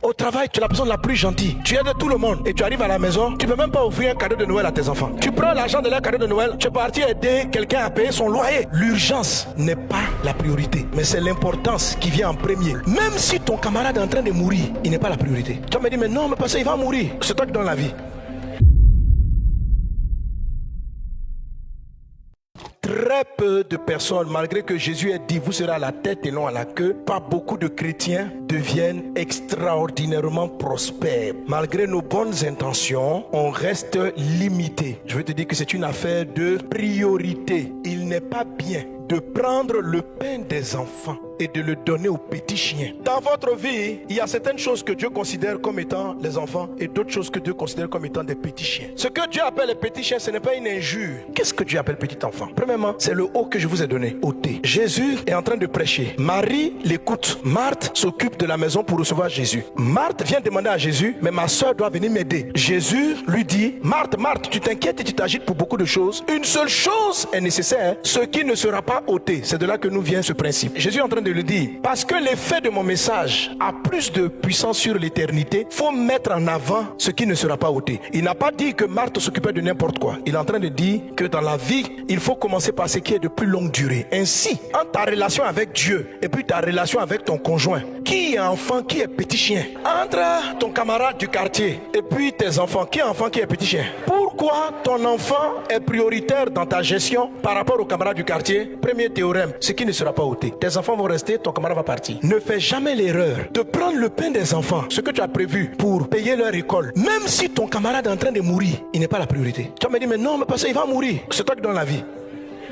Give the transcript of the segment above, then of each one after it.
Au travail, tu es la personne la plus gentille. Tu aides tout le monde et tu arrives à la maison, tu ne peux même pas offrir un cadeau de Noël à tes enfants. Tu prends l'argent de leur cadeau de Noël, tu es parti aider quelqu'un à payer son loyer. L'urgence n'est pas la priorité, mais c'est l'importance qui vient en premier. Même si ton camarade est en train de mourir, il n'est pas la priorité. Tu vas me dire, mais non, mais parce qu'il va mourir. C'est toi qui donnes la vie. Très peu de personnes, malgré que Jésus ait dit vous serez à la tête et non à la queue, pas beaucoup de chrétiens deviennent extraordinairement prospères. Malgré nos bonnes intentions, on reste limité. Je veux te dire que c'est une affaire de priorité. Il n'est pas bien de prendre le pain des enfants et de le donner aux petits chiens. Dans votre vie, il y a certaines choses que Dieu considère comme étant les enfants et d'autres choses que Dieu considère comme étant des petits chiens. Ce que Dieu appelle les petits chiens, ce n'est pas une injure. Qu'est-ce que Dieu appelle petit enfant? Premièrement, c'est le haut que je vous ai donné, ôté. Jésus est en train de prêcher. Marie l'écoute. Marthe s'occupe de la maison pour recevoir Jésus. Marthe vient demander à Jésus, mais ma soeur doit venir m'aider. Jésus lui dit, Marthe, Marthe, tu t'inquiètes et tu t'agites pour beaucoup de choses. Une seule chose est nécessaire, ce qui ne sera pas ôté. C'est de là que nous vient ce principe. Jésus est en train de le dire, parce que l'effet de mon message a plus de puissance sur l'éternité, faut mettre en avant ce qui ne sera pas ôté. Il n'a pas dit que Marthe s'occupait de n'importe quoi. Il est en train de dire que dans la vie, il faut commencer par ce qui est de plus longue durée. Ainsi, entre ta relation avec Dieu et puis ta relation avec ton conjoint, qui est enfant, qui est petit chien? Entre ton camarade du quartier et puis tes enfants, qui est enfant, qui est petit chien? Pourquoi ton enfant est prioritaire dans ta gestion par rapport au camarade du quartier? Premier théorème, ce qui ne sera pas ôté. Tes enfants vont rester, ton camarade va partir. Ne fais jamais l'erreur de prendre le pain des enfants, ce que tu as prévu pour payer leur école. Même si ton camarade est en train de mourir, il n'est pas la priorité. Tu vas me dire, mais non, mais parce qu'il va mourir. C'est toi qui donnes la vie.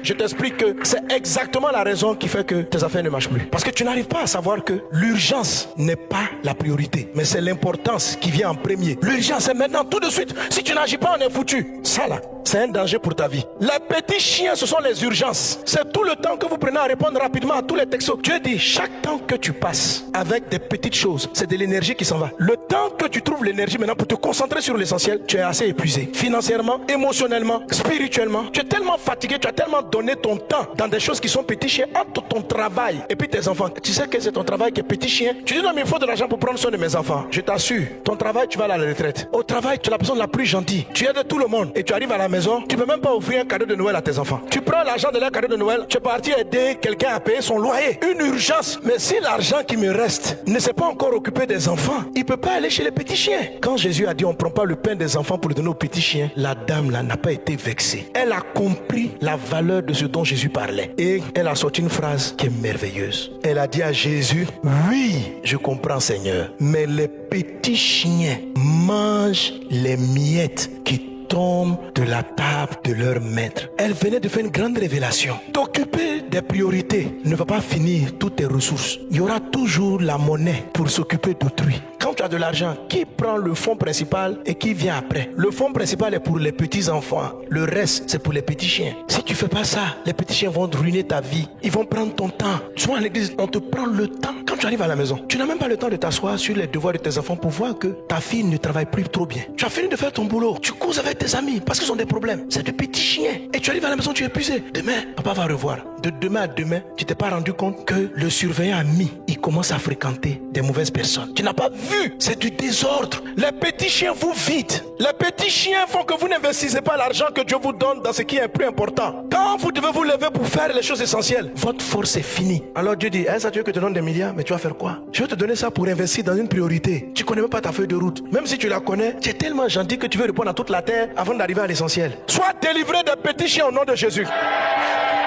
Je t'explique que c'est exactement la raison qui fait que tes affaires ne marchent plus. Parce que tu n'arrives pas à savoir que l'urgence n'est pas la priorité, mais c'est l'importance qui vient en premier. L'urgence est maintenant, tout de suite. Si tu n'agis pas, on est foutu. Ça là, c'est un danger pour ta vie. Les petits chiens, ce sont les urgences. C'est tout le temps que vous prenez à répondre rapidement à tous les textos. Dieu dit, chaque temps que tu passes avec des petites choses, c'est de l'énergie qui s'en va. Le temps que tu trouves l'énergie maintenant pour te concentrer sur l'essentiel, tu es assez épuisé. Financièrement, émotionnellement, spirituellement. Tu es tellement fatigué, tu as tellement donné ton temps dans des choses qui sont petits chiens entre ton travail et puis tes enfants. Tu sais que c'est ton travail qui est petit chien. Tu dis non mais il faut de l'argent pour prendre soin de mes enfants. Je t'assure, ton travail tu vas aller à la retraite. Au travail tu es la personne la plus gentille. Tu aides tout le monde et tu arrives à la maison, tu peux même pas offrir un cadeau de Noël à tes enfants. Tu prends l'argent de leur cadeau de Noël, tu es parti aider quelqu'un à payer son loyer. Une urgence. Mais si l'argent qui me reste ne s'est pas encore occupé des enfants, il peut pas aller chez les petits chiens. Quand Jésus a dit on prend pas le pain des enfants pour le donner aux petits chiens, la dame là n'a pas été vexée. Elle a compris la valeur de ce dont Jésus parlait. Et elle a sorti une phrase qui est merveilleuse. Elle a dit à Jésus, oui, je comprends Seigneur, mais les petits chiens mangent les miettes qui tombent de la table de leur maître. Elle venait de faire une grande révélation. T'occuper des priorités ne va pas finir toutes tes ressources. Il y aura toujours la monnaie pour s'occuper d'autrui. Quand tu as de l'argent, qui prend le fonds principal et qui vient après? Le fonds principal est pour les petits enfants. Le reste, c'est pour les petits chiens. Si tu fais pas ça, les petits chiens vont ruiner ta vie. Ils vont prendre ton temps. Souvent à l'église, on te prend le temps. Quand tu arrives à la maison, tu n'as même pas le temps de t'asseoir sur les devoirs de tes enfants pour voir que ta fille ne travaille plus trop bien. Tu as fini de faire ton boulot. Tu causes avec tes amis parce qu'ils ont des problèmes. C'est des petits chiens. Et tu arrives à la maison, tu es épuisé. Demain, papa va revoir. De demain à demain, tu t'es pas rendu compte que le surveillant ami, il commence à fréquenter des mauvaises personnes. Tu n'as pas vu. C'est du désordre. Les petits chiens vous vident. Les petits chiens font que vous n'investissez pas l'argent que Dieu vous donne dans ce qui est plus important. Quand vous devez vous lever pour faire les choses essentielles, votre force est finie. Alors Dieu dit, ça tu veux que je te donne des milliards, mais tu vas faire quoi? Je vais te donner ça pour investir dans une priorité. Tu connais même pas ta feuille de route. Même si tu la connais, tu es tellement gentil que tu veux répondre à toute la terre avant d'arriver à l'essentiel. Sois délivré des petits chiens au nom de Jésus.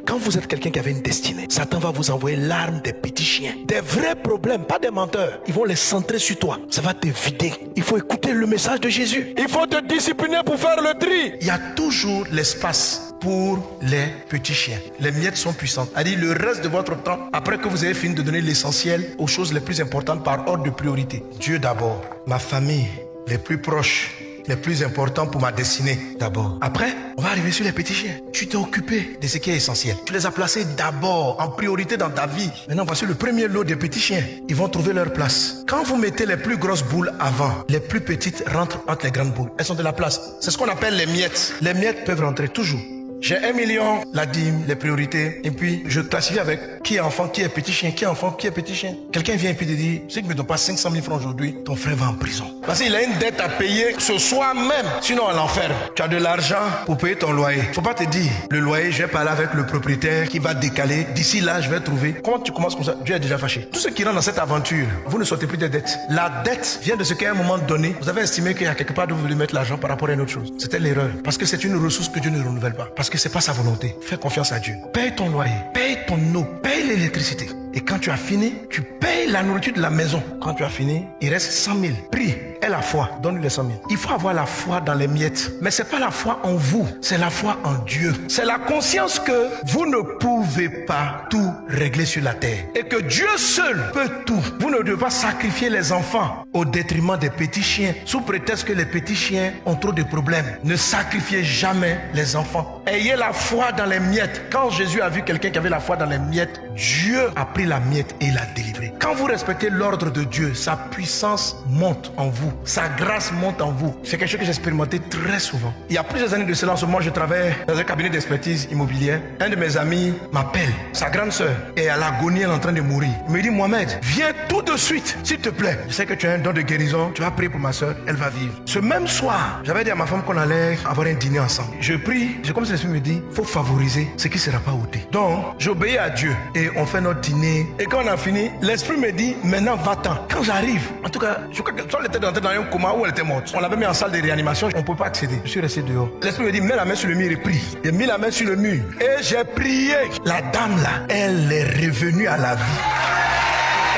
Quand vous êtes quelqu'un qui avait une destinée, Satan va vous envoyer l'arme des petits chiens. Des vrais problèmes, pas des menteurs. Ils vont les centrer sur toi. Ça va te vider. Il faut écouter le message de Jésus. Il faut te discipliner pour faire le tri. Il y a toujours l'espace pour les petits chiens. Les miettes sont puissantes. C'est-à-dire le reste de votre temps, après que vous avez fini de donner l'essentiel aux choses les plus importantes par ordre de priorité. Dieu d'abord, ma famille, les plus proches, les plus importants pour ma destinée d'abord. Après, on va arriver sur les petits chiens. Tu t'es occupé de ce qui est essentiel. Tu les as placés d'abord, en priorité dans ta vie. Maintenant, voici le premier lot des petits chiens. Ils vont trouver leur place. Quand vous mettez les plus grosses boules avant, les plus petites rentrent entre les grandes boules. Elles sont de la place. C'est ce qu'on appelle les miettes. Les miettes peuvent rentrer toujours. J'ai 1 million, la dîme, les priorités. Et puis, je classifie avec qui est enfant, qui est petit chien, qui est enfant, qui est petit chien. Quelqu'un vient et puis te dit, si tu ne me donnes pas 500 000 francs aujourd'hui, ton frère va en prison. Parce qu'il a une dette à payer ce soir même. Sinon, on l'enferme. Tu as de l'argent pour payer ton loyer. Faut pas te dire, le loyer, je vais parler avec le propriétaire qui va décaler. D'ici là, je vais trouver. Comment tu commences comme ça? Dieu est déjà fâché. Tous ceux qui rentrent dans cette aventure, vous ne sortez plus des dettes. La dette vient de ce qu'à un moment donné, vous avez estimé qu'il y a quelque part où vous voulez mettre l'argent par rapport à une autre chose. C'était l'erreur. Parce que c'est une ressource que Dieu ne renouvelle pas. Parce que c'est pas sa volonté. Fais confiance à Dieu. Paye ton loyer, paye ton eau, paye l'électricité. Et quand tu as fini, tu payes la nourriture de la maison. Quand tu as fini, il reste 100 000. Prie, aie la foi, donne-lui les 100 000. Il faut avoir la foi dans les miettes. Mais c'est pas la foi en vous, c'est la foi en Dieu. C'est la conscience que vous ne pouvez pas tout régler sur la terre. Et que Dieu seul peut tout. Vous ne devez pas sacrifier les enfants au détriment des petits chiens. Sous prétexte que les petits chiens ont trop de problèmes. Ne sacrifiez jamais les enfants. Ayez la foi dans les miettes. Quand Jésus a vu quelqu'un qui avait la foi dans les miettes, Dieu a pris la miette et l'a délivré. Quand vous respectez l'ordre de Dieu, sa puissance monte en vous. Sa grâce monte en vous. C'est quelque chose que j'ai expérimenté très souvent. Il y a plusieurs années de cela, en ce moment, je travaille dans un cabinet d'expertise immobilière. Un de mes amis m'appelle. Sa grande sœur est à l'agonie, elle est en train de mourir. Il me dit, Mohamed, viens tout de suite, s'il te plaît. Je sais que tu as un don de guérison. Tu vas prier pour ma sœur, elle va vivre. Ce même soir, j'avais dit à ma femme qu'on allait avoir un dîner ensemble. Je prie, c'est comme si l'esprit me dit, faut favoriser ce qui ne sera pas ôté. Donc, j'obéis à Dieu et on fait notre dîner. Et quand on a fini, l'esprit me dit, maintenant va-t'en. Quand j'arrive, en tout cas, je crois que soit elle était rentrée dans un coma ou elle était morte. On l'avait mis en salle de réanimation, on ne peut pas accéder. Je suis resté dehors. L'esprit me dit, mets la main sur le mur et prie. J'ai mis la main sur le mur et j'ai prié. La dame là, elle est revenue à la vie.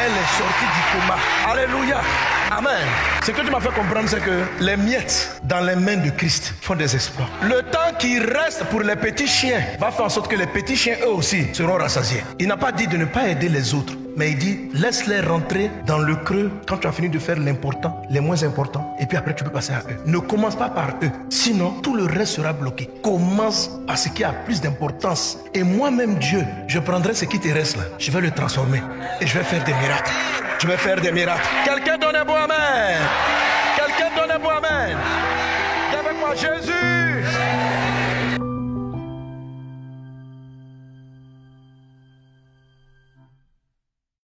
Elle est sortie du coma. Alléluia. Amen. Ce que tu m'as fait comprendre, c'est que les miettes dans les mains de Christ font des exploits. Le temps qui reste pour les petits chiens va faire en sorte que les petits chiens, eux aussi, seront rassasiés. Il n'a pas dit de ne pas aider les autres, mais il dit, laisse-les rentrer dans le creux quand tu as fini de faire l'important, les moins importants, et puis après tu peux passer à eux. Ne commence pas par eux, sinon tout le reste sera bloqué. Commence par ce qui a plus d'importance. Et moi-même, Dieu, je prendrai ce qui te reste là, je vais le transformer et je vais faire des miracles. Je vais faire des miracles. Quelqu'un donne un beau amen. Quelqu'un donne un beau amen. Dis avec moi, Jésus.